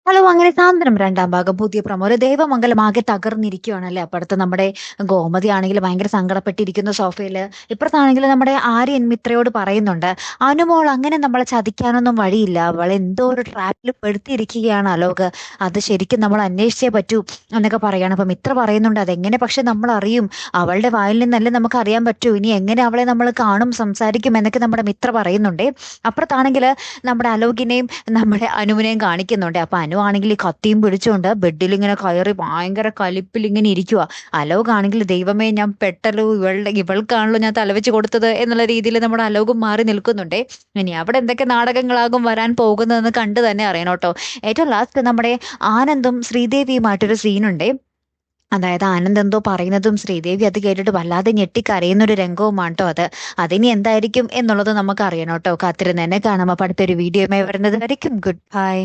Hello! അങ്ങനെ സാന്ത്വനം 2-ാം ഭാഗം പുതിയ പ്രൊമോ. ഒരു ദേവമംഗലം ആകെ തകർന്നിരിക്കുകയാണല്ലേ. അപ്പുറത്ത് നമ്മുടെ ഗോമതി ആണെങ്കിൽ ഭയങ്കര സങ്കടപ്പെട്ടിരിക്കുന്നു സോഫയില്. ഇപ്പുറത്താണെങ്കിൽ നമ്മുടെ ആര്യൻ മിത്രയോട് പറയുന്നുണ്ട്, "അനുമോൾ അങ്ങനെ നമ്മളെ ചതിക്കാനൊന്നും വഴിയില്ല. അവളെ എന്തോ ഒരു ട്രാപ്പിൽ പെടുത്തിയിരിക്കുകയാണ് അലോക്. അത് ശരിക്കും നമ്മൾ അന്വേഷിച്ചേ പറ്റൂ" എന്നൊക്കെ പറയാണ്. അപ്പൊ മിത്ര പറയുന്നുണ്ട്, "അതെങ്ങനെ പക്ഷെ നമ്മൾ അറിയും? അവളുടെ വായിൽ നിന്നല്ലേ നമുക്ക് അറിയാൻ പറ്റൂ. ഇനി എങ്ങനെ അവളെ നമ്മൾ കാണും, സംസാരിക്കും" എന്നൊക്കെ നമ്മുടെ മിത്ര പറയുന്നുണ്ടേ. അപ്പുറത്താണെങ്കിൽ നമ്മുടെ അലോകിനെയും നമ്മുടെ അനുവിനെയും കാണിക്കുന്നുണ്ട്. അപ്പൊ അനു ആണെങ്കിൽ ഈ കത്തിയും പിടിച്ചുകൊണ്ട് ബെഡിൽ ഇങ്ങനെ കയറി ഭയങ്കര കലിപ്പിൽ ഇങ്ങനെ ഇരിക്കുക. അലോകാണെങ്കിൽ ദൈവമേ ഞാൻ പെട്ടല്ലോ, ഇവൾക്കാണല്ലോ ഞാൻ തലവെച്ച് കൊടുത്തത് എന്നുള്ള രീതിയിൽ നമ്മുടെ അലോകും മാറി നിൽക്കുന്നുണ്ടേ. ഇനി അവിടെ എന്തൊക്കെ നാടകങ്ങളാകും വരാൻ പോകുന്നതെന്ന് കണ്ടു തന്നെ അറിയണം കേട്ടോ. ഏറ്റവും ലാസ്റ്റ് നമ്മുടെ ആനന്ദും ശ്രീദേവിയുമായിട്ടൊരു സീനുണ്ടേ. അതായത് ആനന്ദ് എന്തോ പറയുന്നതും ശ്രീദേവി അത് കേട്ടിട്ട് വല്ലാതെ ഞെട്ടിക്കരയുന്ന ഒരു രംഗവുമാണ് ട്ടോ അത്. അതിനി എന്തായിരിക്കും എന്നുള്ളത് നമുക്ക് അറിയണം കേട്ടോ. കാത്തിരുന്ന് തന്നെ കാണാം. അപ്പൊ അടുത്തൊരു വീഡിയോയുമായി വരുന്നത് വരയ്ക്കും ഗുഡ് ബൈ.